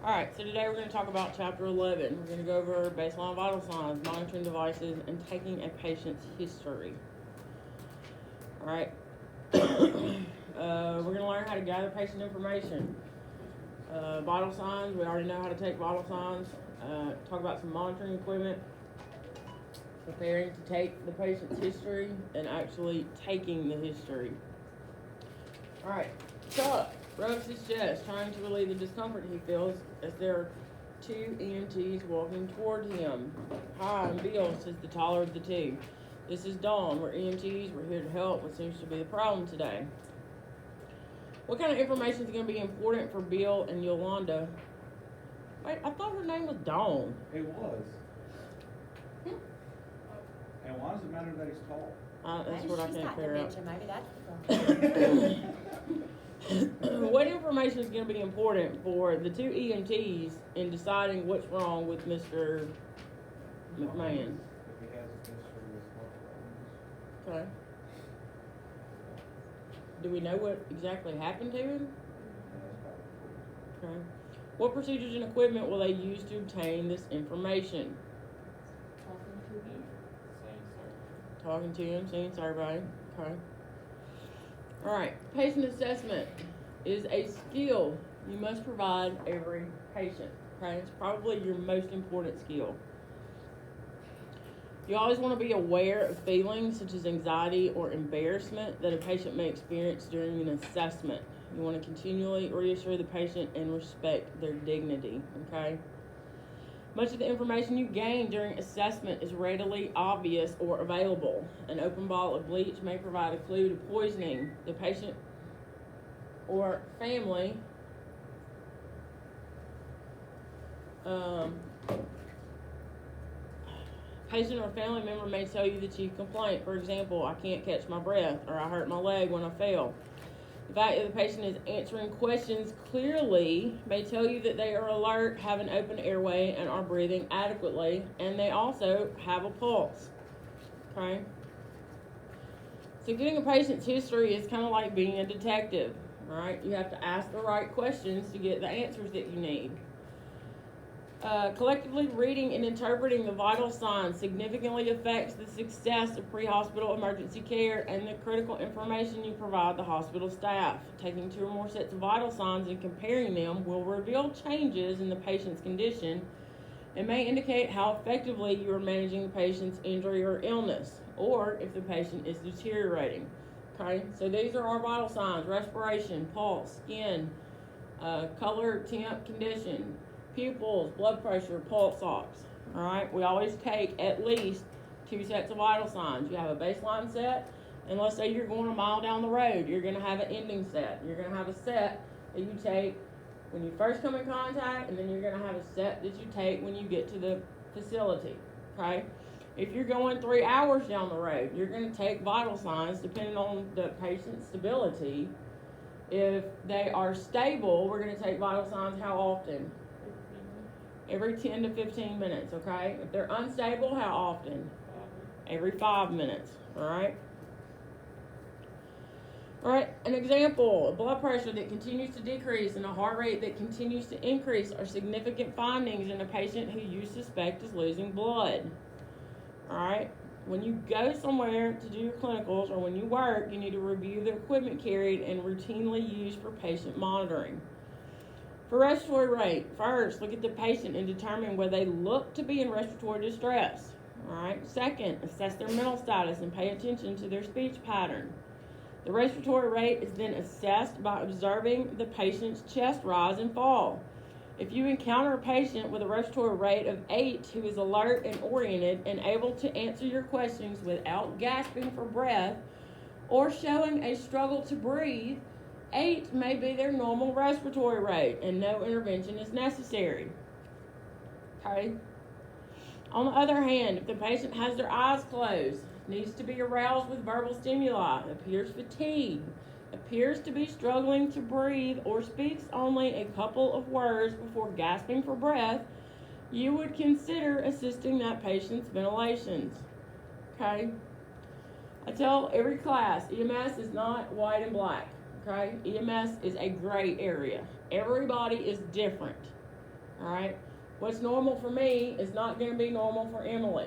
Alright, so today we're going to talk about Chapter 11. We're going to go over baseline vital signs, monitoring devices, and taking a patient's history. Alright, we're going to learn how to gather patient information. Vital signs, we already know how to take vital signs. Talk about some monitoring equipment, preparing to take the patient's history, and actually taking the history. Alright, Chuck rubs his chest, trying to relieve the discomfort he feels as there are two EMTs walking toward him. Hi, I'm Bill, says the taller of the two. This is Dawn. We're EMTs. We're here to help what seems to be the problem today. What kind of information is going to be important for Bill and Yolanda? Wait, I thought her name was Dawn. It was. And why does it matter that he's tall? That's what I can't figure out. Maybe that's the problem. What information is going to be important for the two EMTs in deciding what's wrong with Mr. McMahon? If he has a history with heart problems. Okay. Do we know what exactly happened to him? Okay. What procedures and equipment will they use to obtain this information? Talking to him, seeing survey. Okay. Alright, patient assessment is a skill you must provide every patient. Okay, it's probably your most important skill. You always want to be aware of feelings such as anxiety or embarrassment that a patient may experience during an assessment. You want to continually reassure the patient and respect their dignity. Okay. Much of the information you gain during assessment is readily obvious or available. An open bottle of bleach may provide a clue to poisoning. The patient or family patient or family member may tell you the chief complaint. For example, I can't catch my breath, or I hurt my leg when I fell. The fact that the patient is answering questions clearly may tell you that they are alert, have an open airway, and are breathing adequately, and they also have a pulse. Okay? So getting a patient's history is kind of like being a detective, right? You have to ask the right questions to get the answers that you need. Collectively reading and interpreting the vital signs significantly affects the success of pre-hospital emergency care and the critical information you provide the hospital staff. Taking two or more sets of vital signs and comparing them will reveal changes in the patient's condition and may indicate how effectively you are managing the patient's injury or illness, or if the patient is deteriorating. Okay, so these are our vital signs: respiration, pulse, skin, color, temp, condition, pupils, blood pressure, pulse ox. All right, we always take at least two sets of vital signs. You have a baseline set, and let's say you're going a mile down the road, you're going to have an ending set. You're going to have a set that you take when you first come in contact, and then you're going to have a set that you take when you get to the facility. Okay, if you're going 3 hours down the road, you're going to take vital signs depending on the patient's stability. If they are stable, we're going to take vital signs how often? Every 10 to 15 minutes, okay? If they're unstable, how often? Every 5 minutes, all right? All right, an example, a blood pressure that continues to decrease and a heart rate that continues to increase are significant findings in a patient who you suspect is losing blood, all right? When you go somewhere to do your clinicals or when you work, you need to review the equipment carried and routinely used for patient monitoring. For respiratory rate, first, look at the patient and determine whether they look to be in respiratory distress. All right. Second, assess their mental status and pay attention to their speech pattern. The respiratory rate is then assessed by observing the patient's chest rise and fall. If you encounter a patient with a respiratory rate of 8 who is alert and oriented and able to answer your questions without gasping for breath or showing a struggle to breathe, 8 may be their normal respiratory rate and no intervention is necessary. Okay? On the other hand, if the patient has their eyes closed, needs to be aroused with verbal stimuli, appears fatigued, appears to be struggling to breathe, or speaks only a couple of words before gasping for breath, you would consider assisting that patient's ventilations. Okay? I tell every class, EMS is not white and black. Okay? EMS is a gray area. Everybody is different. All right. What's normal for me is not going to be normal for Emily.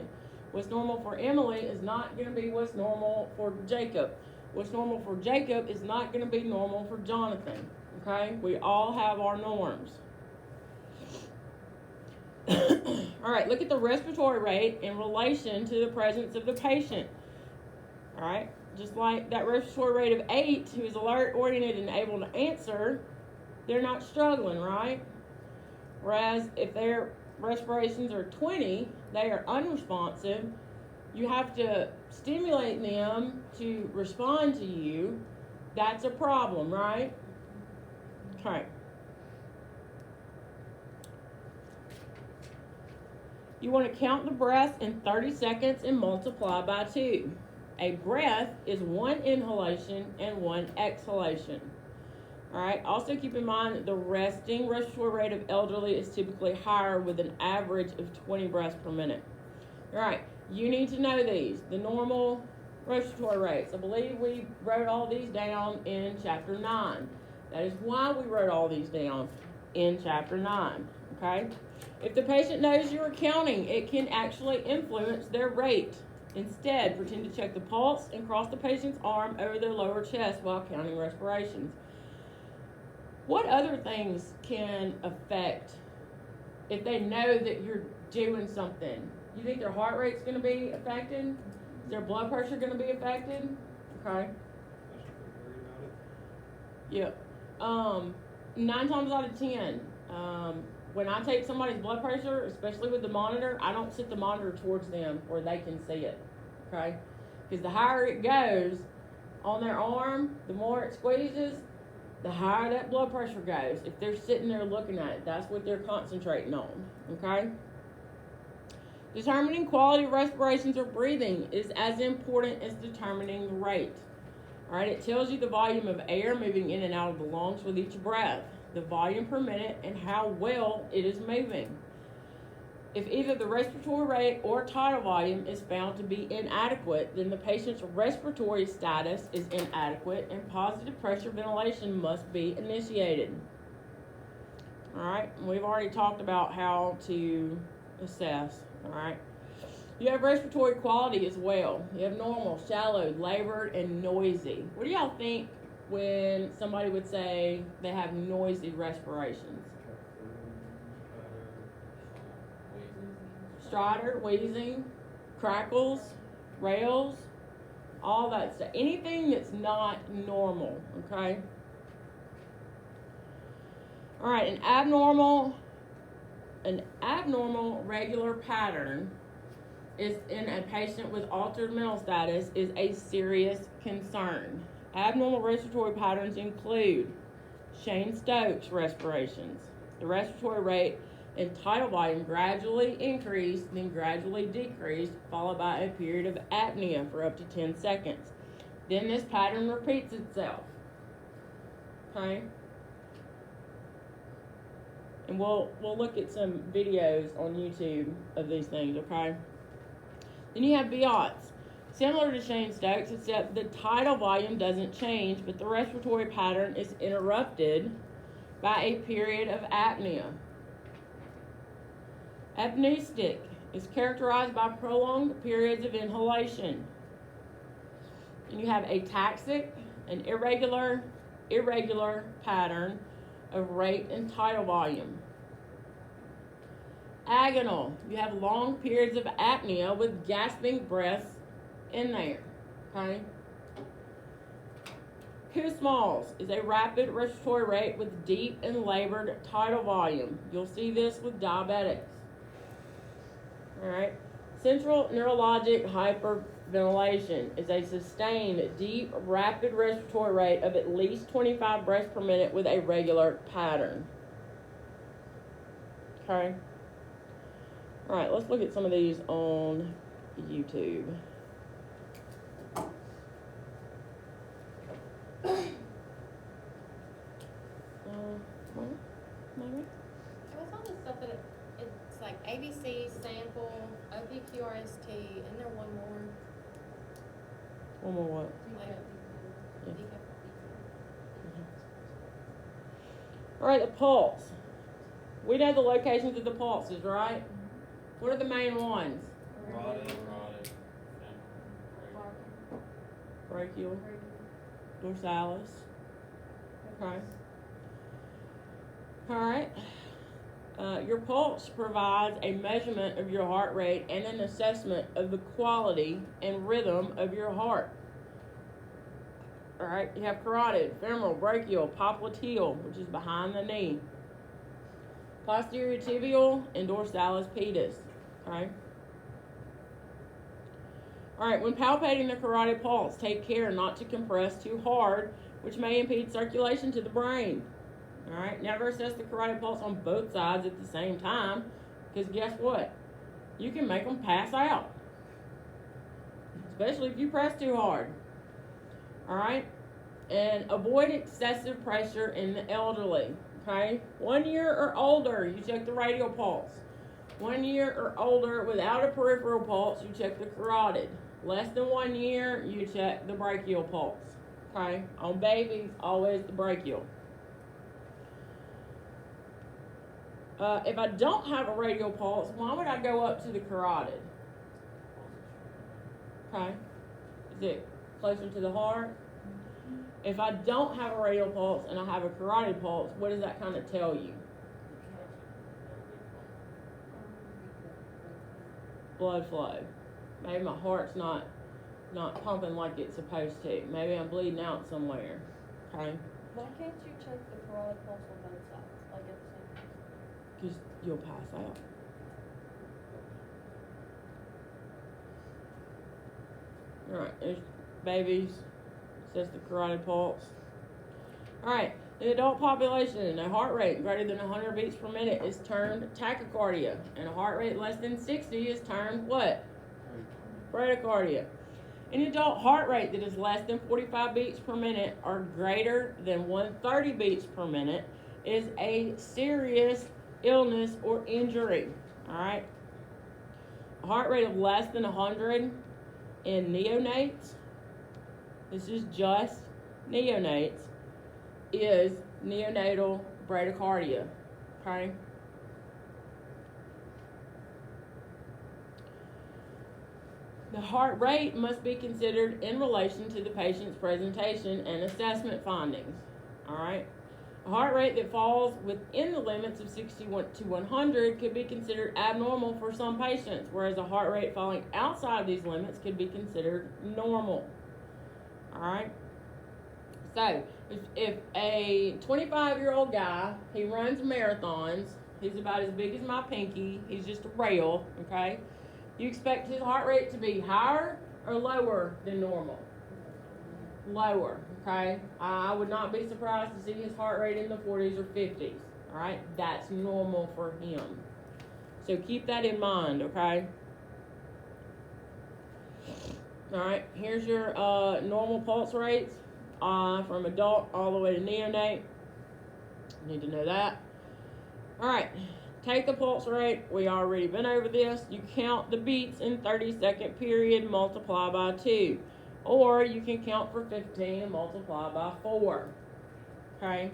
What's normal for Emily is not going to be what's normal for Jacob. What's normal for Jacob is not going to be normal for Jonathan. Okay? We all have our norms. All right, look at the respiratory rate in relation to the presence of the patient. All right, just like that respiratory rate of 8, who is alert, oriented, and able to answer, they're not struggling, right? Whereas if their respirations are 20, they are unresponsive. You have to stimulate them to respond to you. That's a problem, right? Okay. You want to count the breaths in 30 seconds and multiply by 2. A breath is 1 inhalation and 1 exhalation. All right. Also keep in mind that the resting respiratory rate of elderly is typically higher with an average of 20 breaths per minute. All right. You need to know these, the normal respiratory rates. I believe we wrote all these down in chapter 9. That is why we wrote all these down in chapter 9. Okay. If the patient knows you're counting, it can actually influence their rate. Instead, pretend to check the pulse and cross the patient's arm over their lower chest while counting respirations. What other things can affect if they know that you're doing something? You think their heart rate's going to be affected? Is their blood pressure going to be affected? Okay. Yep. 9 times out of 10, when I take somebody's blood pressure, especially with the monitor, I don't sit the monitor towards them where they can see it, okay? Because the higher it goes on their arm, the more it squeezes, the higher that blood pressure goes. If they're sitting there looking at it, that's what they're concentrating on, okay? Determining quality of respirations or breathing is as important as determining the rate. All right, it tells you the volume of air moving in and out of the lungs with each breath, the volume per minute, and how well it is moving. If either the respiratory rate or tidal volume is found to be inadequate, then the patient's respiratory status is inadequate and positive pressure ventilation must be initiated. All right, we've already talked about how to assess, all right. You have respiratory quality as well. You have normal, shallow, labored, and noisy. What do y'all think when somebody would say they have noisy respirations? Stridor, wheezing, crackles, rails, all that stuff. Anything that's not normal, okay? All right, an abnormal regular pattern is in a patient with altered mental status is a serious concern. Abnormal respiratory patterns include Cheyne-Stokes respirations. The respiratory rate and tidal volume gradually increased, then gradually decreased, followed by a period of apnea for up to 10 seconds. Then this pattern repeats itself. Okay? And we'll look at some videos on YouTube of these things, okay? Then you have Biot's. Similar to Cheyne-Stokes, except the tidal volume doesn't change, but the respiratory pattern is interrupted by a period of apnea. Apneustic is characterized by prolonged periods of inhalation. And you have ataxic, an irregular pattern of rate and tidal volume. Agonal, you have long periods of apnea with gasping breaths in there, okay? Kussmaul's is a rapid respiratory rate with deep and labored tidal volume. You'll see this with diabetics, all right? Central neurologic hyperventilation is a sustained, deep, rapid respiratory rate of at least 25 breaths per minute with a regular pattern, okay? All right, let's look at some of these on YouTube. What's all this stuff that it's like ABC, sample, OPQRST, and there one more? One more what? Like, All right, the pulse. We know the locations of the pulses, right? What are the main ones? Carotid. Brachial, dorsalis. Okay. Alright. Your pulse provides a measurement of your heart rate and an assessment of the quality and rhythm of your heart. Alright, you have carotid, femoral, brachial, popliteal, which is behind the knee, posterior tibial, and dorsalis pedis. Okay. Alright, when palpating the carotid pulse, take care not to compress too hard, which may impede circulation to the brain. Alright, never assess the carotid pulse on both sides at the same time, because guess what? You can make them pass out, especially if you press too hard. Alright, and avoid excessive pressure in the elderly. Okay, 1 year or older, you check the radial pulse. 1 year or older without a peripheral pulse, you check the carotid. Less than 1 year, you check the brachial pulse. Okay, on babies, always the brachial. If I don't have a radial pulse, why would I go up to the carotid? Okay, is it closer to the heart? If I don't have a radial pulse and I have a carotid pulse, what does that kind of tell you? Blood flow. Maybe my heart's not pumping like it's supposed to. Maybe I'm bleeding out somewhere. Okay? Why can't you check the carotid pulse on both sides, like at the same time? Because you'll pass out. Alright, there's babies. Says the carotid pulse. Alright, in the adult population, a heart rate greater than 100 beats per minute is termed tachycardia, and a heart rate less than 60 is termed what? Bradycardia. An adult heart rate that is less than 45 beats per minute or greater than 130 beats per minute is a serious illness or injury. Alright? A heart rate of less than 100 in neonates, this is just neonates, is neonatal bradycardia. Okay? The heart rate must be considered in relation to the patient's presentation and assessment findings. Alright? A heart rate that falls within the limits of 61 to 100 could be considered abnormal for some patients, whereas a heart rate falling outside of these limits could be considered normal. Alright? So, if a 25-year-old guy, he runs marathons, he's about as big as my pinky, he's just a rail, okay? You expect his heart rate to be higher or lower than normal? Lower, okay? I would not be surprised to see his heart rate in the 40s or 50s, alright? That's normal for him. So keep that in mind, okay? Alright, here's your normal pulse rates from adult all the way to neonate. You need to know that. Alright, take the pulse rate. We already been over this. You count the beats in 30-second period, multiply by 2. Or you can count for 15 and multiply by 4. Okay?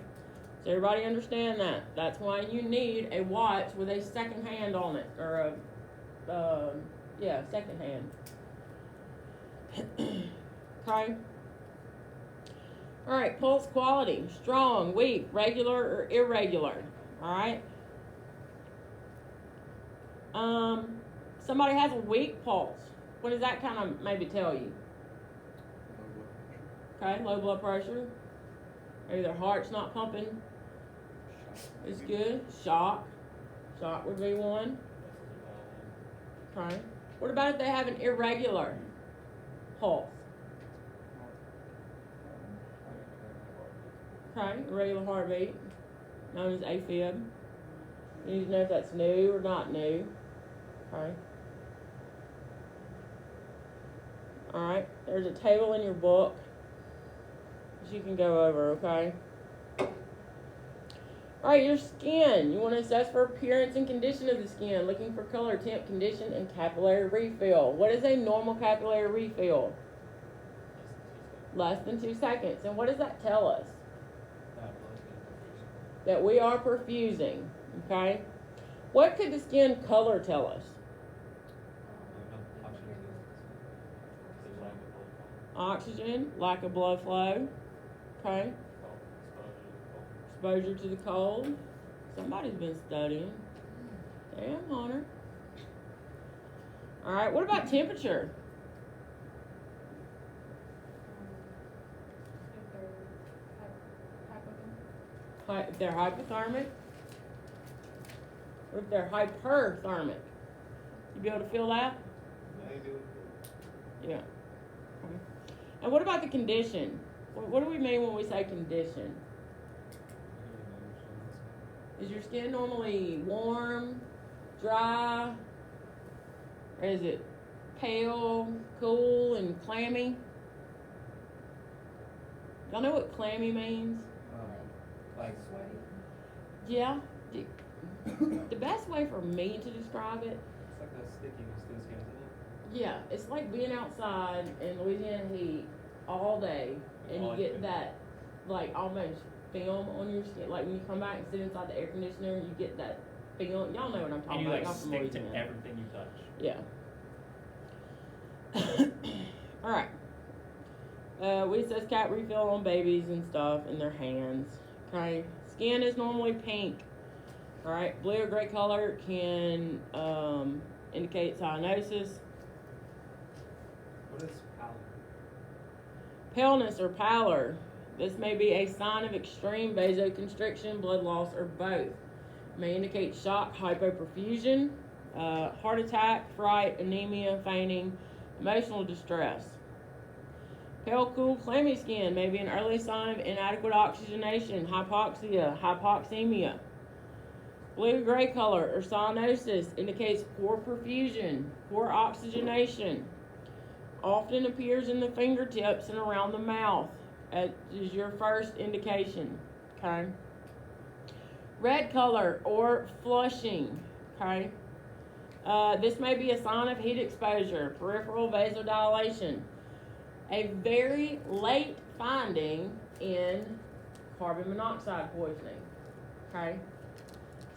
Does everybody understand that? That's why you need a watch with a second hand on it. Or a, second hand. Okay? Alright, pulse quality. Strong, weak, regular, or irregular. Alright? Somebody has a weak pulse. What does that kind of maybe tell you? Okay, low blood pressure. Maybe their heart's not pumping. It's good. Shock. Shock would be one. Okay. What about if they have an irregular pulse? Okay, irregular heartbeat, known as AFib. You need to know if that's new or not new. Okay. Alright, there's a table in your book that you can go over, okay? Alright, your skin. You want to assess for appearance and condition of the skin, looking for color, temp, condition, and capillary refill. What is a normal capillary refill? Less than 2 seconds. And what does that tell us? That we are perfusing. Okay? What could the skin color tell us? Oxygen, lack of blood flow. Okay? Exposure to the cold. Somebody's been studying. Damn, Hunter. Alright, what about temperature? If they're hypothermic, or if they're hyperthermic. You be able to feel that? Yeah. Okay. And what about the condition? What do we mean when we say condition? Is your skin normally warm, dry, or is it pale, cool, and clammy? Y'all know what clammy means? Like sweaty? Yeah. The best way for me to describe it, It's like a stickiness to the skin, isn't it? yeah, it's like being outside in Louisiana heat all day, and you get that, like, almost film on your skin. Like, when you come back and sit inside the air conditioner, you get that film. Y'all know what I'm And talking you about. like Y'all from stick to Louisiana. everything you touch. Yeah. All right. We says cat refill on babies and stuff in their hands. Okay. Skin is normally pink. All right. Blue or gray color can indicate cyanosis. What is pallor? Paleness or pallor. This may be a sign of extreme vasoconstriction, blood loss, or both. May indicate shock, hypoperfusion, heart attack, fright, anemia, fainting, emotional distress. Pale, cool, clammy skin may be an early sign of inadequate oxygenation, hypoxia, hypoxemia. Blue-gray color or cyanosis indicates poor perfusion, poor oxygenation. Often appears in the fingertips and around the mouth. As is your first indication. Okay. Red color or flushing. Okay. This may be a sign of heat exposure, peripheral vasodilation. A very late finding in carbon monoxide poisoning. Okay.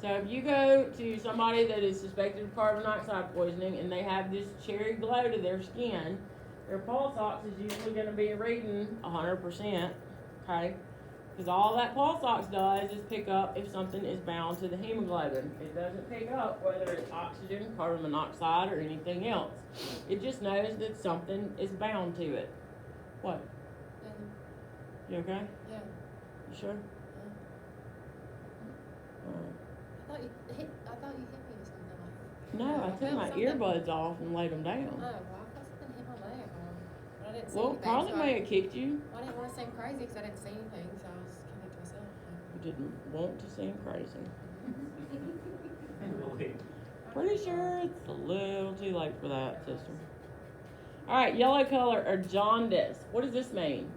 So if you go to somebody that is suspected of carbon monoxide poisoning and they have this cherry glow to their skin, their pulse ox is usually going to be reading 100%, okay? Because all that pulse ox does is pick up if something is bound to the hemoglobin. It doesn't pick up whether it's oxygen, carbon monoxide, or anything else. It just knows that something is bound to it. What? You okay? Yeah. You sure? I thought you hit me or something like No, I took my earbuds off and laid them down. Oh, well, I thought something hit my leg. But I didn't see Well, anything. probably so may have kicked you. I didn't want to seem crazy because I didn't see anything, so I was keeping it to myself. You didn't want to seem crazy. Really? Pretty sure it's a little too late for that, sister. All right, yellow color or jaundice. What does this mean?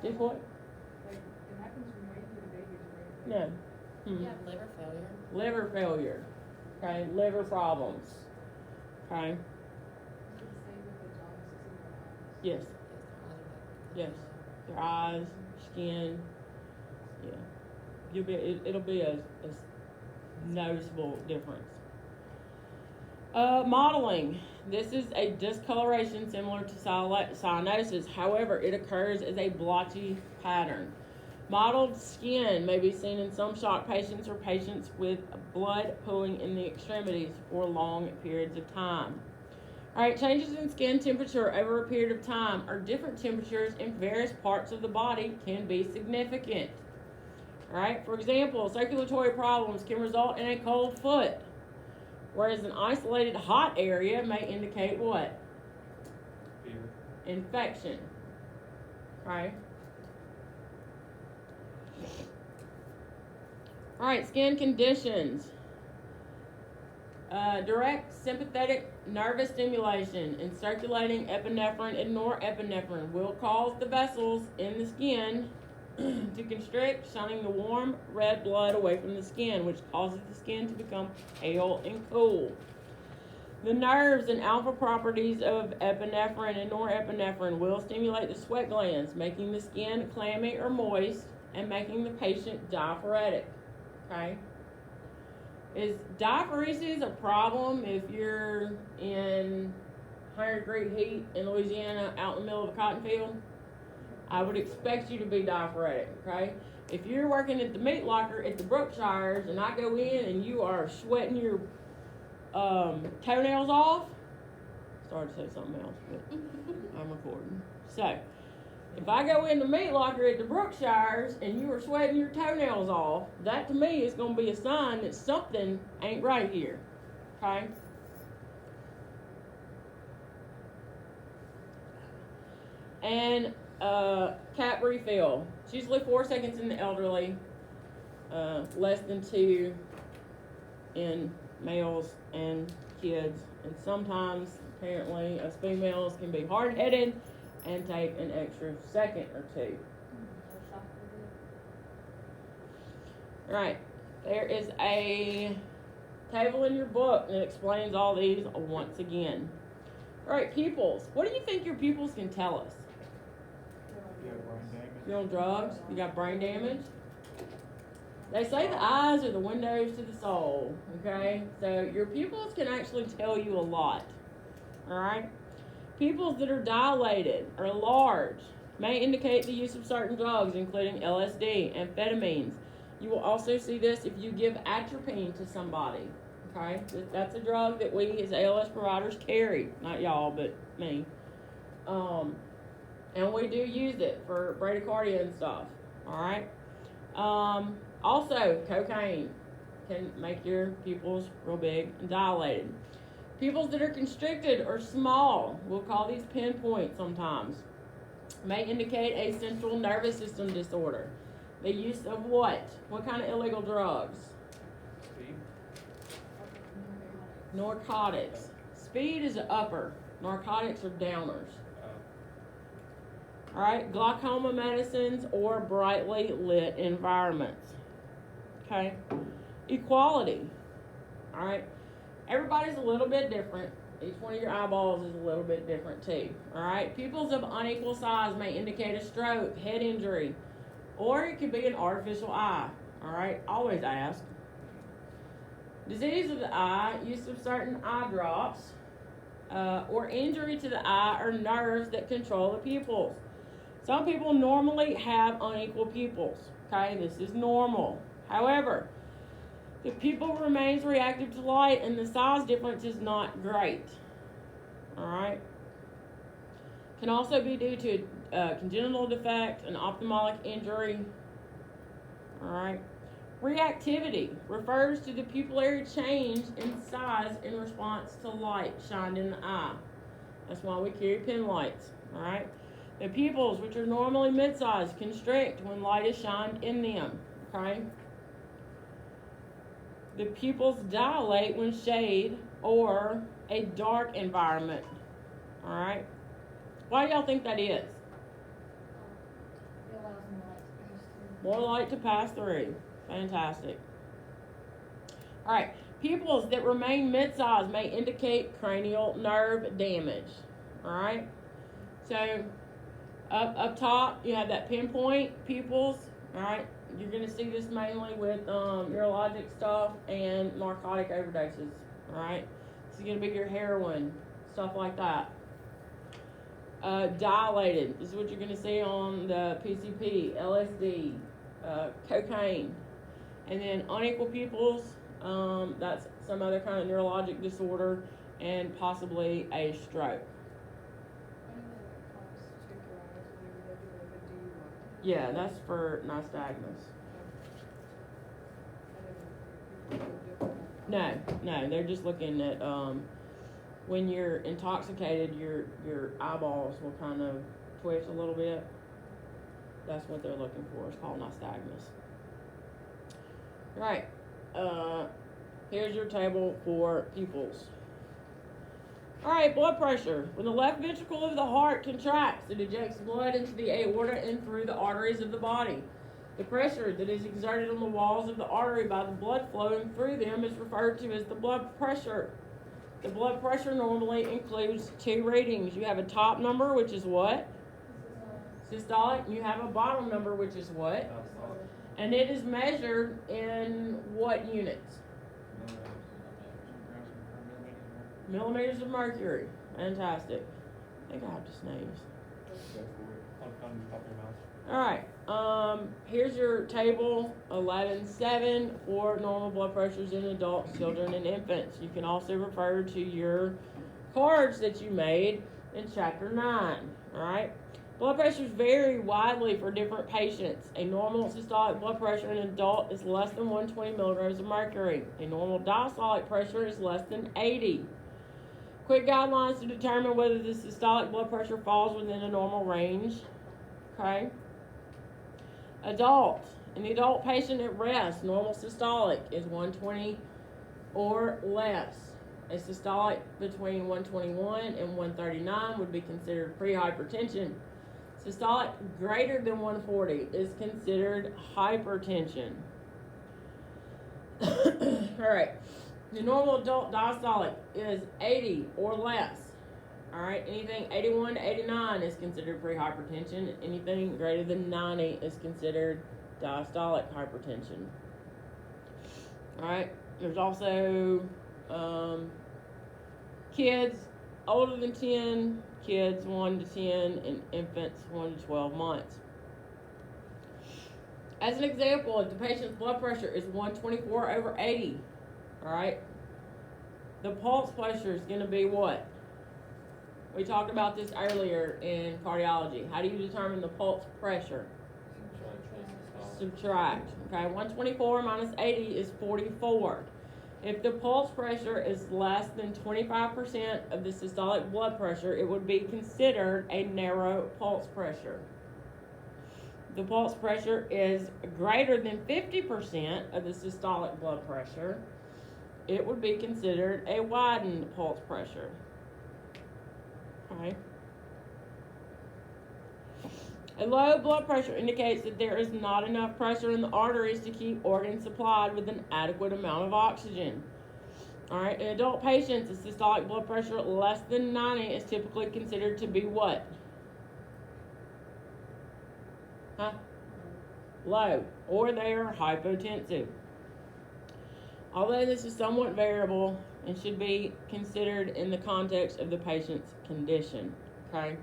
Did what? It happens when waiting for the baby to break. No. You have liver failure. Liver failure. Okay, liver problems. Okay. Yes. Yes. Your eyes, skin. Yeah. It'll be a noticeable difference. Modeling. This is a discoloration similar to cyanosis. However, it occurs as a blotchy pattern. Mottled skin may be seen in some shock patients or patients with blood pooling in the extremities for long periods of time. All right, changes in skin temperature over a period of time or different temperatures in various parts of the body can be significant. All right, for example, circulatory problems can result in a cold foot, whereas an isolated hot area may indicate what? Fever. Infection. All right. All right, skin conditions. Direct sympathetic nervous stimulation and circulating epinephrine and norepinephrine will cause the vessels in the skin to constrict, shunning the warm red blood away from the skin, which causes the skin to become pale and cool. The nerves and alpha properties of epinephrine and norepinephrine will stimulate the sweat glands, making the skin clammy or moist, and making the patient diaphoretic. Okay? Is diaphoresis a problem if you're in 100-degree heat in Louisiana out in the middle of a cotton field? I would expect you to be diaphoretic, okay? If you're working at the meat locker at the Brookshires and I go in and you are sweating your toenails off, started to say something else, but I'm recording. So, if I go in the meat locker at the Brookshires and you are sweating your toenails off, that to me is going to be a sign that something ain't right here, okay? And cap refill. It's usually 4 seconds in the elderly, less than 2 in males and kids. And sometimes, apparently, us females can be hard-headed and take an extra second or 2. Right. There is a table in your book that explains all these once again. All right, pupils. What do you think your pupils can tell us? You have brain damage. You're on drugs, you got brain damage. They say the eyes are the windows to the soul, okay? So your pupils can actually tell you a lot, all right? Pupils that are dilated or large may indicate the use of certain drugs, including LSD, amphetamines. You will also see this if you give atropine to somebody, okay? That's a drug that we as ALS providers carry, not y'all, but me. And we do use it for bradycardia and stuff, all right? Also, cocaine can make your pupils real big and dilated. Pupils that are constricted or small, we'll call these pinpoints sometimes, may indicate a central nervous system disorder. The use of what? What kind of illegal drugs? Speed. Narcotics. Speed is upper. Narcotics are downers. All right, glaucoma medicines or brightly lit environments. Okay, equality. All right, everybody's a little bit different. Each one of your eyeballs is a little bit different too. All right, pupils of unequal size may indicate a stroke, head injury, or it could be an artificial eye. All right, always ask. Disease of the eye, use of certain eye drops, or injury to the eye or nerves that control the pupils. Some people normally have unequal pupils, okay? This is normal. However, the pupil remains reactive to light and the size difference is not great, all right? Can also be due to congenital defect, an ophthalmic injury, all right? Reactivity refers to the pupillary change in size in response to light shined in the eye. That's why we carry pen lights, all right? The pupils, which are normally mid-sized, constrict when light is shined in them, okay? The pupils dilate when shade or a dark environment, all right? Why do y'all think that is? It allows more light to pass through. More light to pass through. Fantastic. All right, pupils that remain mid-sized may indicate cranial nerve damage, all right? So, up top, you have that pinpoint pupils, all right? You're going to see this mainly with neurologic stuff and narcotic overdoses, all right? This is going to be your heroin, stuff like that. Dilated, this is what you're going to see on the PCP, LSD, cocaine. And then unequal pupils, that's some other kind of neurologic disorder and possibly a stroke. Yeah, that's for nystagmus. No, they're just looking at when you're intoxicated, your eyeballs will kind of twitch a little bit. That's what they're looking for. It's called nystagmus. Right. Here's your table for pupils. All right, blood pressure. When the left ventricle of the heart contracts, it ejects blood into the aorta and through the arteries of the body. The pressure that is exerted on the walls of the artery by the blood flowing through them is referred to as the blood pressure. The blood pressure normally includes 2 readings. You have a top number, which is what? Systolic. You have a bottom number, which is what? And it is measured in what units? Millimeters of mercury. Fantastic. I think I have to sneeze. Alright, here's your table 11.7 for normal blood pressures in adults, children, and infants. You can also refer to your cards that you made in chapter 9. Alright, blood pressures vary widely for different patients. A normal systolic blood pressure in an adult is less than 120 milligrams of mercury. A normal diastolic pressure is less than 80. Quick guidelines to determine whether the systolic blood pressure falls within a normal range. Okay. Adult. In the adult patient at rest, normal systolic is 120 or less. A systolic between 121 and 139 would be considered prehypertension. Systolic greater than 140 is considered hypertension. All right. The normal adult diastolic is 80 or less. All right, anything 81 to 89 is considered prehypertension. Anything greater than 90 is considered diastolic hypertension. All right, there's also kids older than 10, kids 1 to 10, and infants 1 to 12 months. As an example, if the patient's blood pressure is 124 over 80, all right, the pulse pressure is going to be what? We talked about this earlier in cardiology. How do you determine the pulse pressure? Subtract. Okay, 124 minus 80 is 44. If the pulse pressure is less than 25% of the systolic blood pressure, it would be considered a narrow pulse pressure. The pulse pressure is greater than 50% of the systolic blood pressure, it would be considered a widened pulse pressure. Okay. A low blood pressure indicates that there is not enough pressure in the arteries to keep organs supplied with an adequate amount of oxygen. All right, in adult patients, a systolic blood pressure less than 90 is typically considered to be what? Low, or they are hypotensive. Although this is somewhat variable and should be considered in the context of the patient's condition. Okay.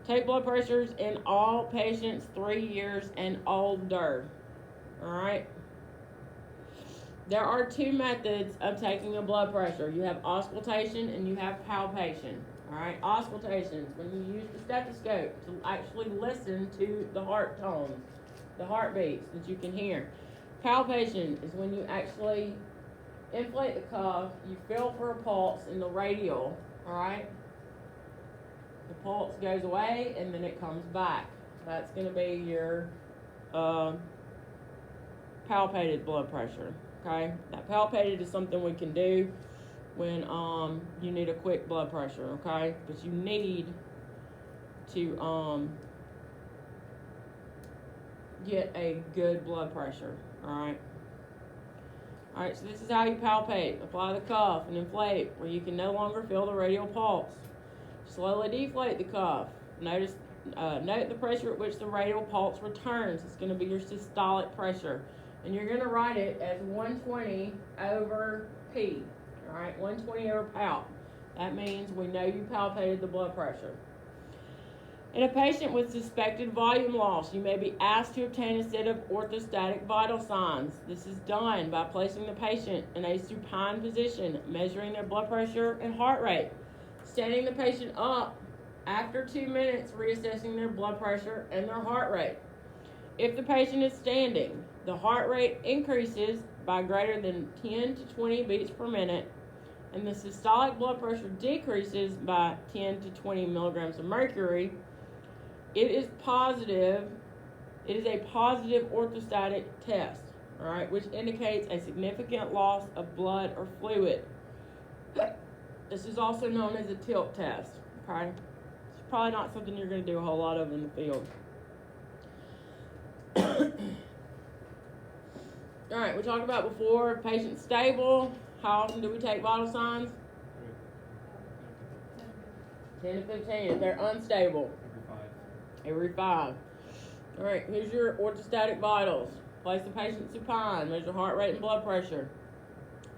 Take blood pressures in all patients 3 years and older. All right. There are two methods of taking a blood pressure. You have auscultation and you have palpation. All right. Auscultation is when you use the stethoscope to actually listen to the heart tones, the heartbeats that you can hear. Palpation is when you actually inflate the cuff, you feel for a pulse in the radial, all right? The pulse goes away and then it comes back. That's going to be your palpated blood pressure, okay? That palpated is something we can do when you need a quick blood pressure, okay? But you need to get a good blood pressure, all right? All right, so this is how you palpate. Apply the cuff and inflate where you can no longer feel the radial pulse. Slowly deflate the cuff. Note the pressure at which the radial pulse returns. It's going to be your systolic pressure. And you're going to write it as 120 over P. All right, 120 over palp. That means we know you palpated the blood pressure. In a patient with suspected volume loss, you may be asked to obtain a set of orthostatic vital signs. This is done by placing the patient in a supine position, measuring their blood pressure and heart rate, standing the patient up after 2 minutes, reassessing their blood pressure and their heart rate. If the patient is standing, the heart rate increases by greater than 10 to 20 beats per minute, and the systolic blood pressure decreases by 10 to 20 milligrams of mercury. It is positive. It is a positive orthostatic test, all right, which indicates a significant loss of blood or fluid. This is also known as a tilt test, okay? It's probably not something you're going to do a whole lot of in the field. All right, we talked about before, patient stable. How often do we take vital signs? 10 to 15. If they're unstable, every 5. All right, here's your orthostatic vitals. Place the patient supine, measure heart rate and blood pressure.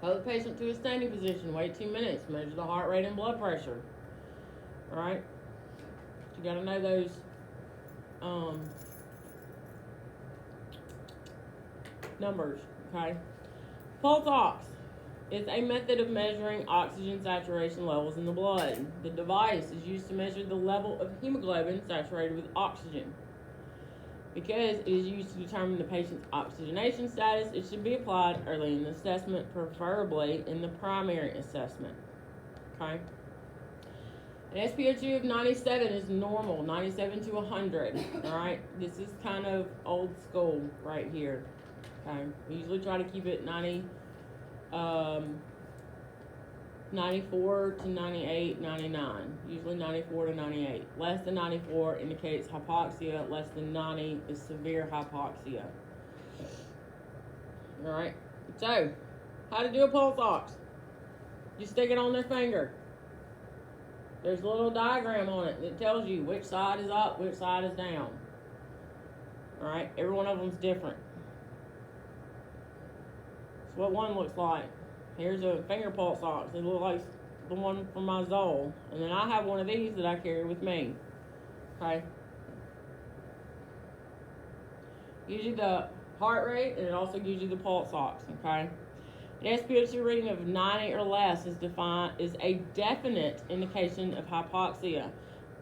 Hold the patient to a standing position, wait 2 minutes, measure the heart rate and blood pressure. All right, you gotta know those numbers, okay? Pulse ox is a method of measuring oxygen saturation levels in the blood. The device is used to measure the level of hemoglobin saturated with oxygen. Because it is used to determine the patient's oxygenation status, it should be applied early in the assessment, preferably in the primary assessment. Okay? An SpO2 of 97 is normal, 97 to 100. Alright? This is kind of old school right here. Okay? We usually try to keep it 94 to 98, 99. Usually 94 to 98. Less than 94 indicates hypoxia. Less than 90 is severe hypoxia. Alright, so how to do a pulse ox. You stick it on their finger. There's a little diagram on it that tells you which side is up, which side is down. Alright, every one of them's different. That's what one looks like. Here's a finger pulse ox. It looks like the one from my Zoll. And then I have one of these that I carry with me. Okay? Gives you the heart rate, and it also gives you the pulse ox. Okay? An SpO2 reading of 90 or less is a definite indication of hypoxia.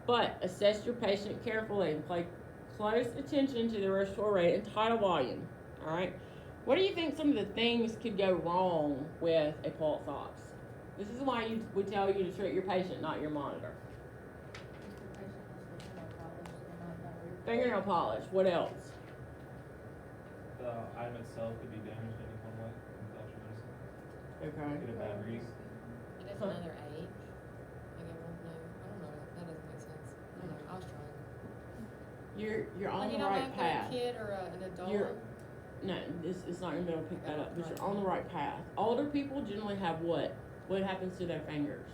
But assess your patient carefully and pay close attention to the respiratory rate and tidal volume. Alright? What do you think some of the things could go wrong with a pulse ox? This is why we tell you to treat your patient, not your monitor. Fingernail polish. What else? The item itself could be damaged in any way without your medicine. Okay. Get a bad read. It is another age. Like it won't know. I don't know. That doesn't make sense. I don't know. I was trying. You're on Like, the you don't right know if path. they're a kid or an adult. No, it's not gonna be able to pick that up, but you're on the right path. Older people generally have what? What happens to their fingers?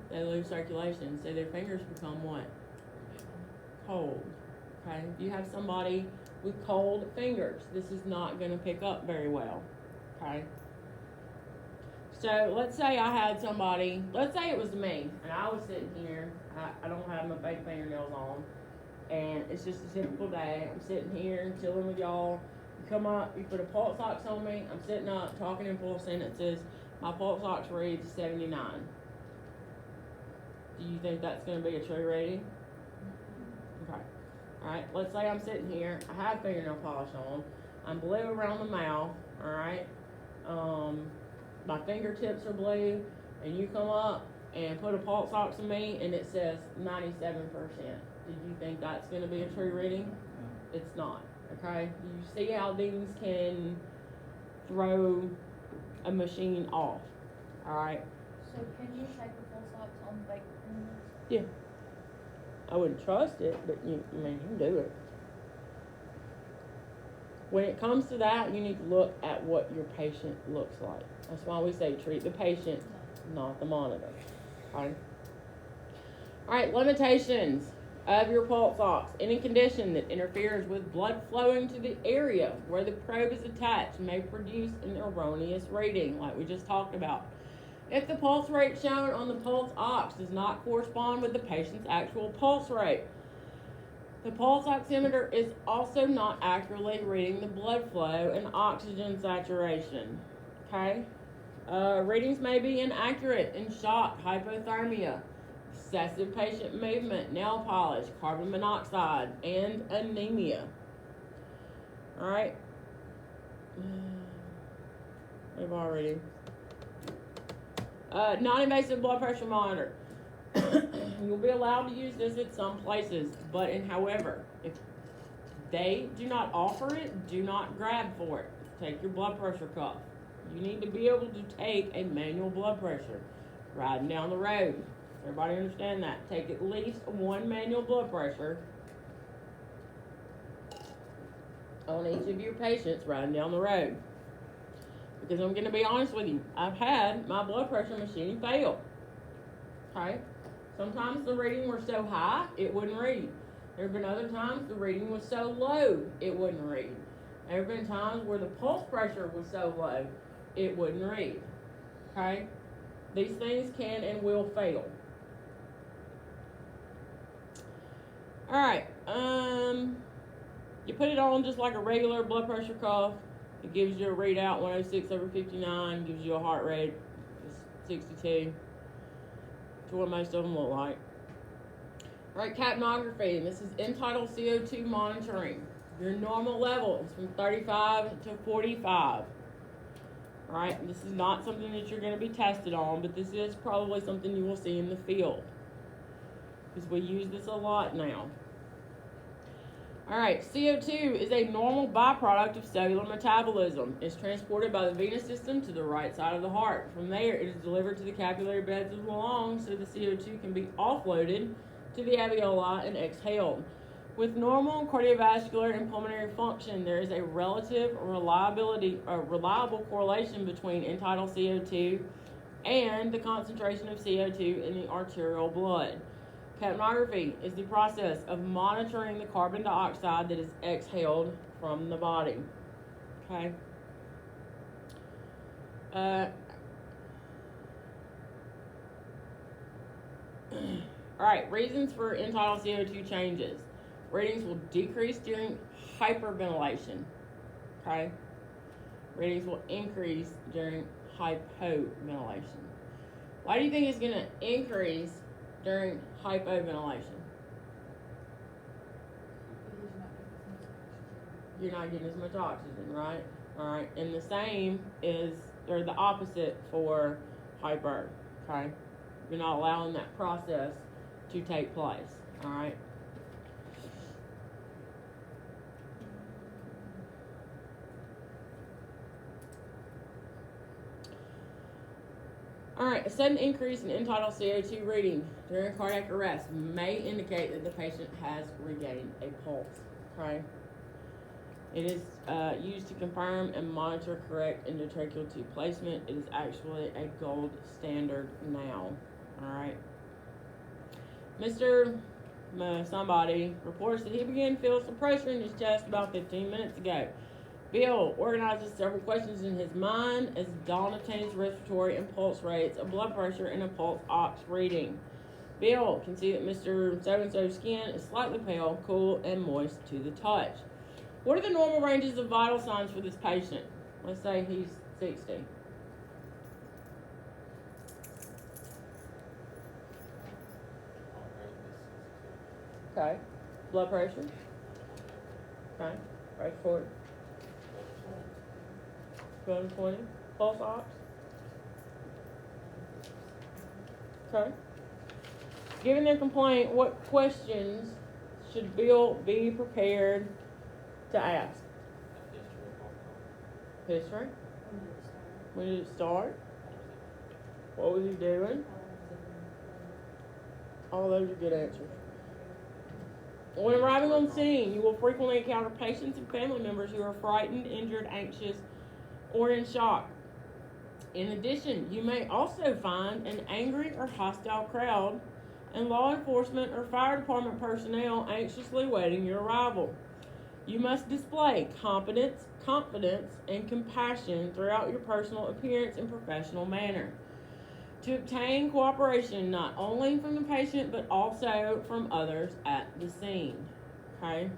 They lose circulation, so their fingers become what? Cold. Okay? If you have somebody with cold fingers, this is not gonna pick up very well. Okay? So let's say I had somebody, let's say it was me, and I was sitting here, I don't have my fake fingernails on, and it's just a typical day. I'm sitting here chilling with y'all. You come up, you put a pulse ox on me. I'm sitting up talking in full sentences. My pulse ox reads 79. Do you think that's going to be a true reading? Okay. Alright, let's say I'm sitting here. I have fingernail polish on. I'm blue around the mouth. Alright. My fingertips are blue. And you come up and put a pulse ox on me and it says 97%. Do you think that's going to be a true reading? No. It's not. Okay? You see how these can throw a machine off. Alright? So can you take the pulse ox on fake fingernails? Yeah. I wouldn't trust it, but you can do it. When it comes to that, you need to look at what your patient looks like. That's why we say treat the patient, not the monitor. Okay? Alright, limitations of your pulse ox. Any condition that interferes with blood flowing to the area where the probe is attached may produce an erroneous reading, like we just talked about. If the pulse rate shown on the pulse ox does not correspond with the patient's actual pulse rate, the pulse oximeter is also not accurately reading the blood flow and oxygen saturation. Okay? Readings may be inaccurate in shock, hypothermia, excessive patient movement, nail polish, carbon monoxide, and anemia. Alright? We've already. Non-invasive blood pressure monitor. You'll be allowed to use this at some places, but however, if they do not offer it, do not grab for it. Take your blood pressure cuff. You need to be able to take a manual blood pressure riding down the road. Everybody understand that? Take at least one manual blood pressure on each of your patients riding down the road. Because I'm going to be honest with you, I've had my blood pressure machine fail. Okay? Sometimes the reading were so high, it wouldn't read. There have been other times the reading was so low it wouldn't read. There have been times where the pulse pressure was so low it wouldn't read. Okay? These things can and will fail. Alright, you put it on just like a regular blood pressure cuff. It gives you a readout 106/59, gives you a heart rate 62. That's what most of them look like. Alright, capnography, and this is end-tidal CO2 monitoring. Your normal level is from 35 to 45. Alright, this is not something that you're going to be tested on, but this is probably something you will see in the field, because we use this a lot now. Alright, CO2 is a normal byproduct of cellular metabolism. It's transported by the venous system to the right side of the heart. From there, it is delivered to the capillary beds of the lungs so the CO2 can be offloaded to the alveoli and exhaled. With normal cardiovascular and pulmonary function, there is a reliable correlation between end-tidal CO2 and the concentration of CO2 in the arterial blood. Capnography is the process of monitoring the carbon dioxide that is exhaled from the body. Okay? Alright, reasons for end-tidal CO2 changes. Readings will decrease during hyperventilation. Okay? Readings will increase during hypoventilation. Why do you think it's going to increase during hypoventilation? You're not getting as much oxygen, right? Alright, and the same is, or the opposite for hyper, okay? You're not allowing that process to take place, alright? Alright, a sudden increase in end-tidal CO2 reading during cardiac arrest may indicate that the patient has regained a pulse, okay? It is used to confirm and monitor correct endotracheal tube placement. It is actually a gold standard now, alright? Mr. Somebody reports that he began to feel some pressure in his chest about 15 minutes ago. Bill organizes several questions in his mind as Dawn obtains respiratory and pulse rates, a blood pressure, and a pulse ox reading. Bill can see that Mr. So-and-so's skin is slightly pale, cool, and moist to the touch. What are the normal ranges of vital signs for this patient? Let's say he's 60. Okay. Blood pressure. Okay. Respiratory. 220. Pulse ox. Okay. Given their complaint, what questions should Bill be prepared to ask? History. When did it start? What was he doing? All those are good answers. When arriving on scene, you will frequently encounter patients and family members who are frightened, injured, anxious, or in shock. In addition, you may also find an angry or hostile crowd and law enforcement or fire department personnel anxiously waiting your arrival. You must display competence, confidence, and compassion throughout your personal appearance and professional manner to obtain cooperation not only from the patient but also from others at the scene. Okay?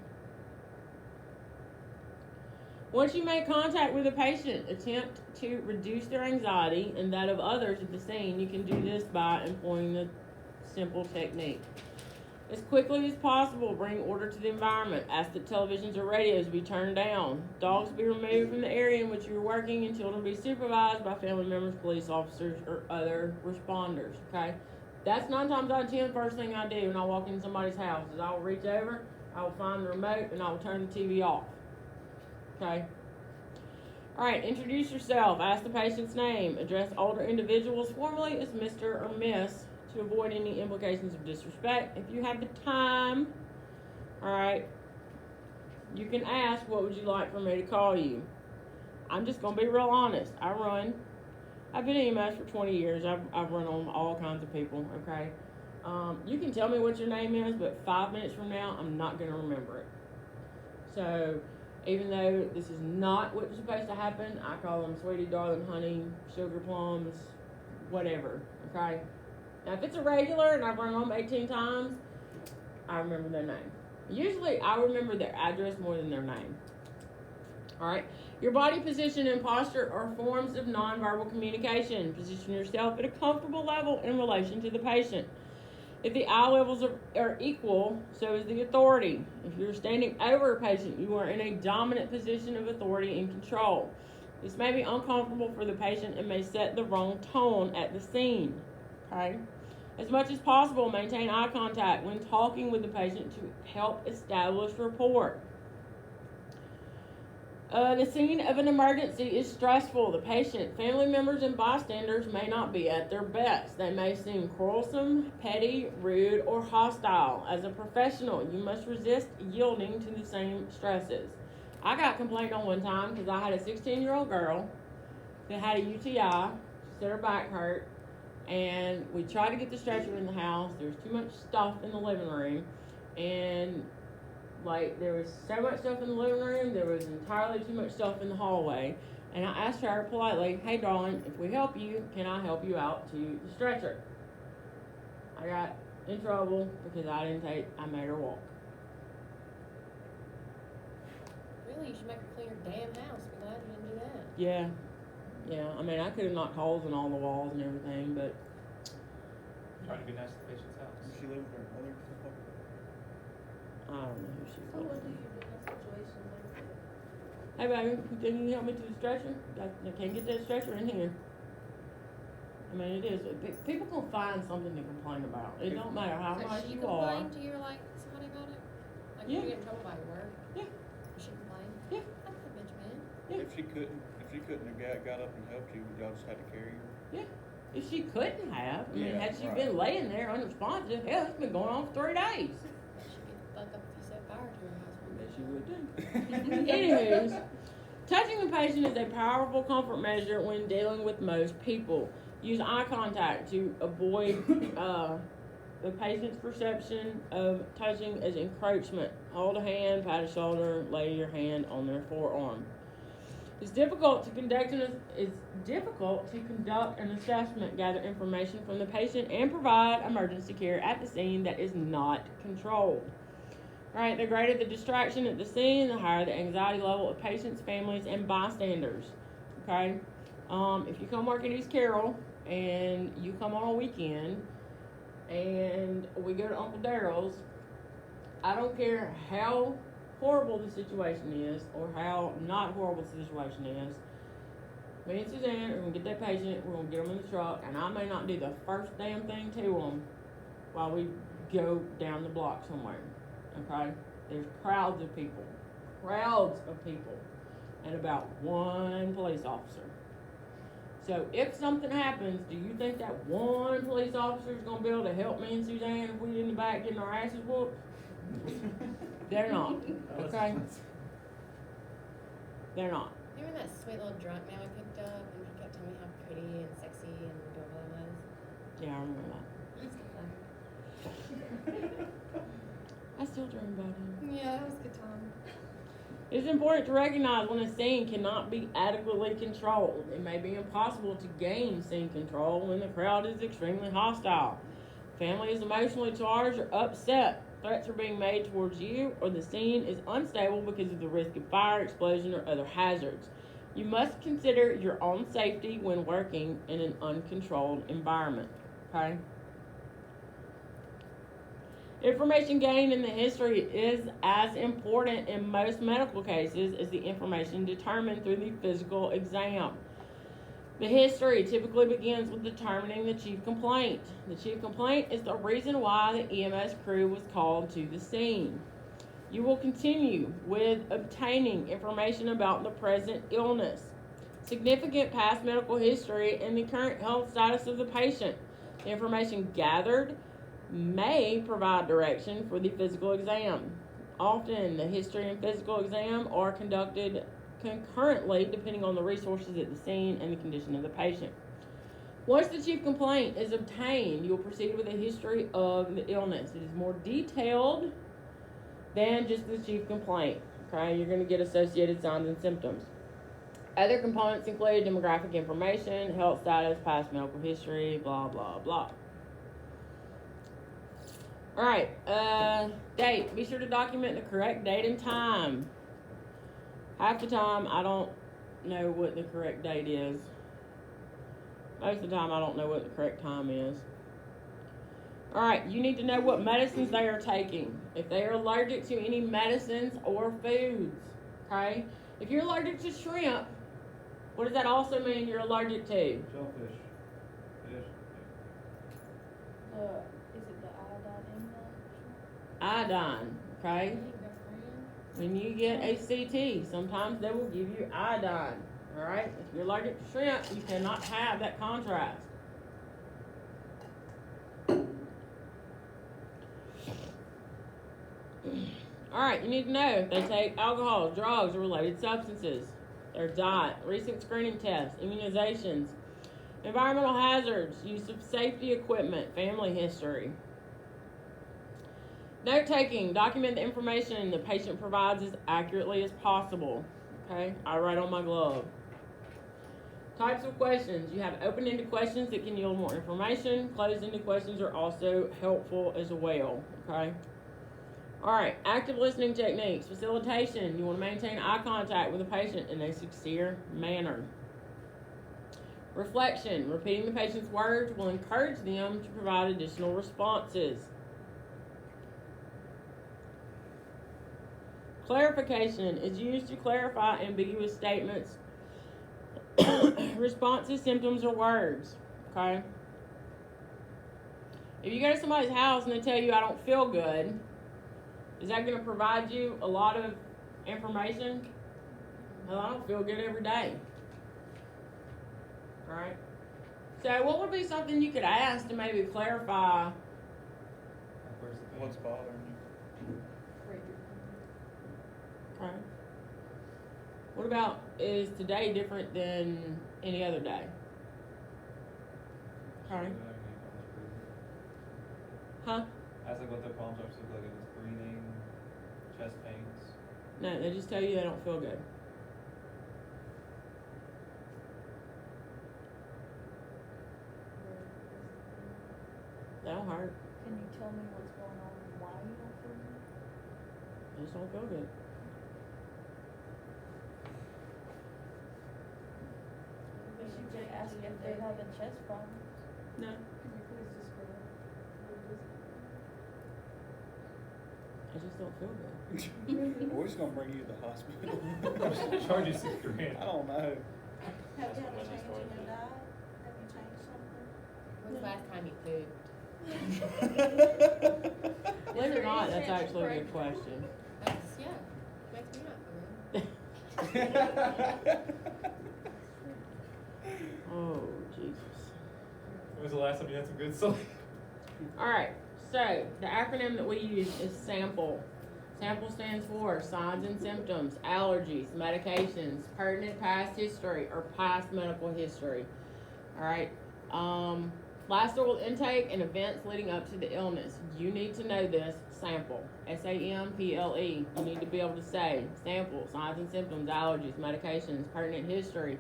Once you make contact with a patient, attempt to reduce their anxiety and that of others at the scene. You can do this by employing the simple technique. As quickly as possible, bring order to the environment. Ask that televisions or radios be turned down. Dogs be removed from the area in which you are working and children be supervised by family members, police officers, or other responders. Okay? That's 9 times out of 10 the first thing I do when I walk in somebody's house is I will reach over, I will find the remote, and I will turn the TV off. Okay? Alright, introduce yourself. Ask the patient's name. Address older individuals formally as Mr. or Miss to avoid any implications of disrespect. If you have the time, alright, you can ask, what would you like for me to call you? I'm just going to be real honest. I've been in EMS for 20 years. I've run on all kinds of people, okay? You can tell me what your name is, but 5 minutes from now, I'm not going to remember it. So, even though this is not what's supposed to happen, I call them sweetie, darling, honey, sugar plums, whatever, okay? Now, if it's a regular and I've run them 18 times, I remember their name. Usually, I remember their address more than their name. All right? Your body position and posture are forms of nonverbal communication. Position yourself at a comfortable level in relation to the patient. If the eye levels are equal, so is the authority. If you're standing over a patient, you are in a dominant position of authority and control. This may be uncomfortable for the patient and may set the wrong tone at the scene. Okay? As much as possible, maintain eye contact when talking with the patient to help establish rapport. The scene of an emergency is stressful. The patient, family members, and bystanders may not be at their best. They may seem quarrelsome, petty, rude, or hostile. As a professional, you must resist yielding to the same stresses. I got complained on one time because I had a 16-year-old girl that had a UTI. She said her back hurt, and we tried to get the stretcher in the house. There was too much stuff in the living room, and there was so much stuff in the living room, there was entirely too much stuff in the hallway. And I asked her politely, hey darling, if we help you, can I help you out to the stretcher? I got in trouble because I made her walk. Really, you should make her clean her damn house. Be glad you didn't do that. Yeah, I mean, I could have knocked holes in all the walls and everything, but Trying to be nice to the patient's house. Does she live with her mother? I don't know who she So was. what do you do in a situation like that? Hey baby, can you help me to the stretcher? I can't get that stretcher in here. I mean, it is. People can find something to complain about. It don't matter how So much she you are. complained to you, like, somebody about it? Like, Yeah. you get in trouble by your work? Yeah. She complained? Yeah. That's a bitch, man. Yeah. If she couldn't have got up and helped you, y'all just had to carry her? Yeah. If she couldn't have, I mean, Yeah, had she right. been laying there unresponsive, hell, it's been going on for 3 days. Bet she'd get the fuck up if you set fire to her house one Bet day. she would too. Anywho's, touching the patient is a powerful comfort measure when dealing with most people. Use eye contact to avoid the patient's perception of touching as encroachment. Hold a hand, pat a shoulder, lay your hand on their forearm. It's difficult to conduct an assessment, gather information from the patient, and provide emergency care at the scene that is not controlled. Right, the greater the distraction at the scene, the higher the anxiety level of patients, families, and bystanders. Okay, if you come work at East Carroll and you come on a weekend and we go to Uncle Daryl's, I don't care how horrible the situation is or how not horrible the situation is. Me and Suzanne are gonna get that patient. We're gonna get them in the truck, and I may not do the first damn thing to them while we go down the block somewhere. Okay? There's crowds of people, and about one police officer. So if something happens, do you think that one police officer is gonna be able to help me and Suzanne if we in the back getting our asses whooped? They're not. Okay? They're not. Remember that sweet little drunk man we picked up and he kept telling me how pretty and sexy and adorable I was? Yeah, I remember that. That's good fun. I still dream about him. Yeah, that was a good time. It's important to recognize when a scene cannot be adequately controlled. It may be impossible to gain scene control when the crowd is extremely hostile. Family is emotionally charged or upset. Threats are being made towards you, or the scene is unstable because of the risk of fire, explosion, or other hazards. You must consider your own safety when working in an uncontrolled environment. Okay? Information gained in the history is as important in most medical cases as the information determined through the physical exam. The history typically begins with determining the chief complaint. The chief complaint is the reason why the EMS crew was called to the scene. You will continue with obtaining information about the present illness, significant past medical history, and the current health status of the patient. The information gathered may provide direction for the physical exam. Often, the history and physical exam are conducted concurrently depending on the resources at the scene and the condition of the patient. Once the chief complaint is obtained, you'll proceed with a history of the illness. It is more detailed than just the chief complaint. Okay, you're going to get associated signs and symptoms. Other components include demographic information, health status, past medical history, blah, blah, blah. All right, date. Be sure to document the correct date and time. Half the time, I don't know what the correct date is. Most of the time, I don't know what the correct time is. All right, you need to know what medicines they are taking. If they are allergic to any medicines or foods, okay? If you're allergic to shrimp, what does that also mean you're allergic to? Shellfish. Fish. Is it the iodine in the? Iodine, okay? When you get a CT, sometimes they will give you iodine, all right? If you're allergic to shrimp, you cannot have that contrast. All right, you need to know if they take alcohol, drugs, or related substances, their diet, recent screening tests, immunizations, environmental hazards, use of safety equipment, family history. Note taking, document the information the patient provides as accurately as possible. Okay, I write on my glove. Types of questions. You have open-ended questions that can yield more information. Closed-ended questions are also helpful as well. Okay. All right, active listening techniques. Facilitation. You want to maintain eye contact with the patient in a sincere manner. Reflection. Repeating the patient's words will encourage them to provide additional responses. Clarification is used to clarify ambiguous statements, responses, symptoms, or words. Okay? If you go to somebody's house and they tell you, I don't feel good, is that going to provide you a lot of information? Well, I don't feel good every day. All right? So what would be something you could ask to maybe clarify? Like, where's the pain? What's bothering you? Okay. What about, is today different than any other day? Okay. Huh? Ask like what their problems are, so like if it's breathing, chest pains. No, they just tell you they don't feel good. They don't hurt. Can you tell me what's going on and why you don't feel good? They just don't feel good. You should just ask if they're having chest problems. No. Can you please just go? I just don't feel good. We're just gonna bring you to the hospital. I'm just gonna charge you $6,000. I don't know. Have you had a change in your diet? Have you changed something? When's the last time you pooped? Believe it or not, that's actually a good question. That's, yeah, makes me not feel good. Oh, Jesus. When was the last time you had some good sleep? All right, so the acronym that we use is SAMPLE. SAMPLE stands for signs and symptoms, allergies, medications, pertinent past history, or past medical history. All right. Last oral intake and events leading up to the illness. You need to know this. SAMPLE. SAMPLE. You need to be able to say sample, signs and symptoms, allergies, medications, pertinent history,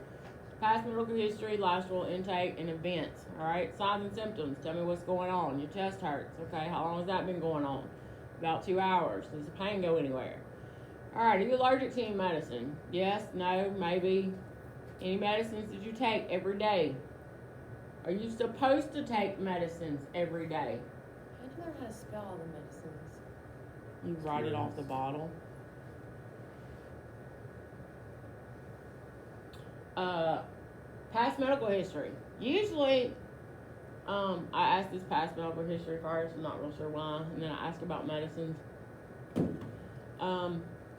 past medical history, last oral intake, and events. All right. Signs and symptoms. Tell me what's going on. Your chest hurts. Okay. How long has that been going on? About 2 hours. Does the pain go anywhere? All right. Are you allergic to any medicine? Yes. No. Maybe. Any medicines that you take every day? Are you supposed to take medicines every day? How do you learn how to spell all the medicines? You write it off the bottle. Past medical history. Usually, I ask this past medical history first. I'm not real sure why, and then I ask about medicines.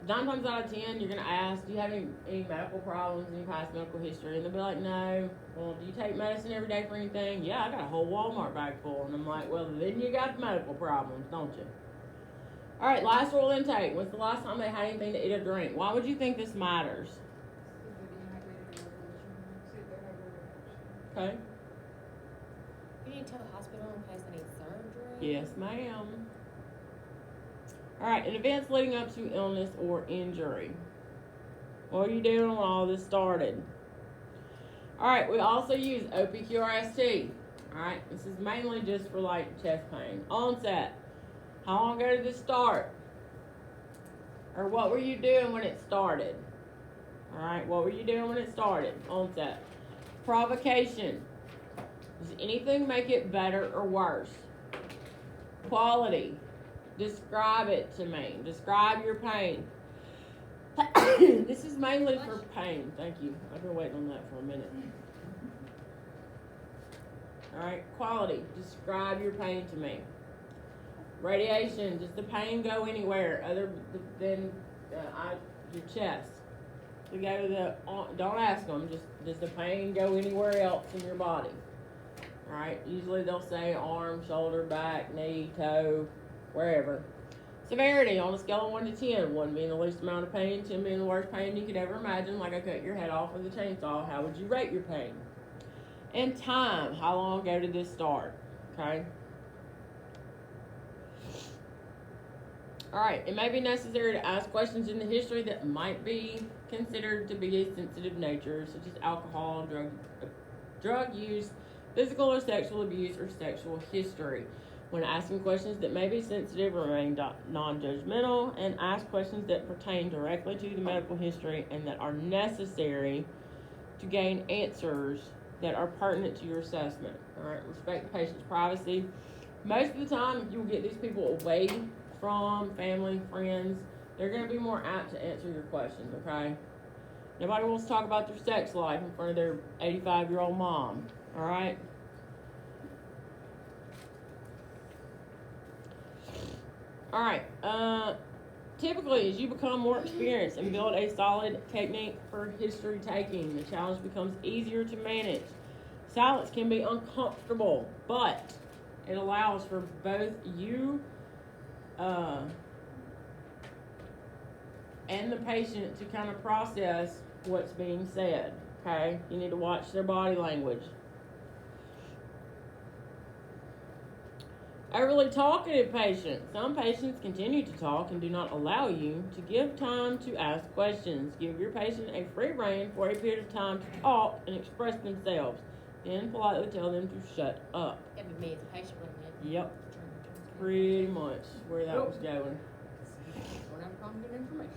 9 times out of 10, you're gonna ask, do you have any medical problems, any past medical history? And they'll be like, no. Well, do you take medicine every day for anything? Yeah, I got a whole Walmart bag full. And I'm like, well, then you got medical problems, don't you? All right, last oral intake. When's the last time they had anything to eat or drink? Why would you think this matters? Okay. need to tell the hospital in case they need surgery? Yes, ma'am. Alright, in events leading up to illness or injury. What are you doing when all this started? Alright, we also use OPQRST. Alright, this is mainly just for like chest pain. Onset. How long ago did this start? Or what were you doing when it started? Alright, what were you doing when it started? Onset. Provocation. Does anything make it better or worse? Quality. Describe it to me. Describe your pain. This is mainly for pain. Thank you. I've been waiting on that for a minute. Alright, quality. Describe your pain to me. Radiation. Does the pain go anywhere other than your chest? To go to the, don't ask them, just does the pain go anywhere else in your body? Alright, usually they'll say arm, shoulder, back, knee, toe, wherever. Severity on a scale of 1 to 10, 1 being the least amount of pain, 10 being the worst pain you could ever imagine, like I cut your head off with a chainsaw. How would you rate your pain? And time, how long ago did this start? Okay. Alright, it may be necessary to ask questions in the history that might be considered to be a sensitive nature, such as alcohol, drug use, physical or sexual abuse, or sexual history. When asking questions that may be sensitive, remain non-judgmental and ask questions that pertain directly to the medical history and that are necessary to gain answers that are pertinent to your assessment. Alright, respect the patient's privacy. Most of the time, if you will get these people away from family, friends, they're going to be more apt to answer your questions, okay? Nobody wants to talk about their sex life in front of their 85-year-old mom, alright? Alright, typically as you become more experienced and build a solid technique for history taking, the challenge becomes easier to manage. Silence can be uncomfortable, but it allows for both you and the patient to kind of process what's being said, okay? You need to watch their body language. Overly talkative patients. Some patients continue to talk and do not allow you to give time to ask questions. Give your patient a free rein for a period of time to talk and express themselves. Then politely tell them to shut up. That would be me as a patient, wouldn't it? Yep, pretty much where that was going. We're not going to get information.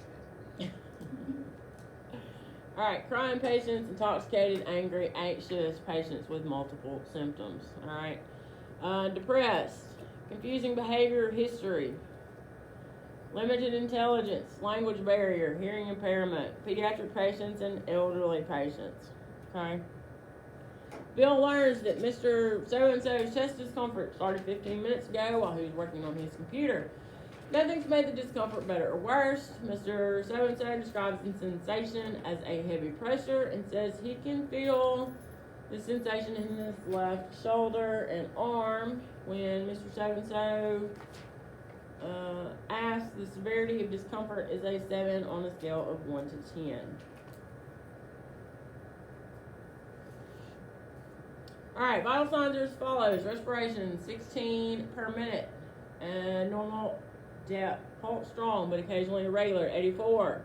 Alright, crying patients, intoxicated, angry, anxious patients with multiple symptoms. Alright, depressed, confusing behavior, history, limited intelligence, language barrier, hearing impairment, pediatric patients, and elderly patients. Okay. Bill learns that Mr. So-and-so's chest discomfort started 15 minutes ago while he was working on his computer. Nothing's made the discomfort better or worse. Mr. So-and-so describes the sensation as a heavy pressure and says he can feel the sensation in his left shoulder and arm. When Mr. So-and-so asks, the severity of discomfort is a 7 on a scale of 1 to 10. Alright, vital signs are as follows. Respiration, 16 per minute. And normal depth. Pulse strong, but occasionally irregular, 84.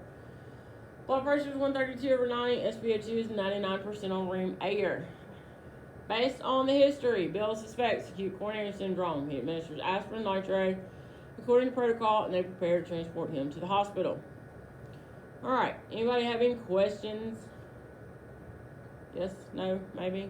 Blood pressure is 132/90. SpO2 is 99% on room air. Based on the history, Bill suspects acute coronary syndrome. He administers aspirin nitrate according to protocol, and they prepare to transport him to the hospital. Alright, anybody have any questions? Yes, no, maybe?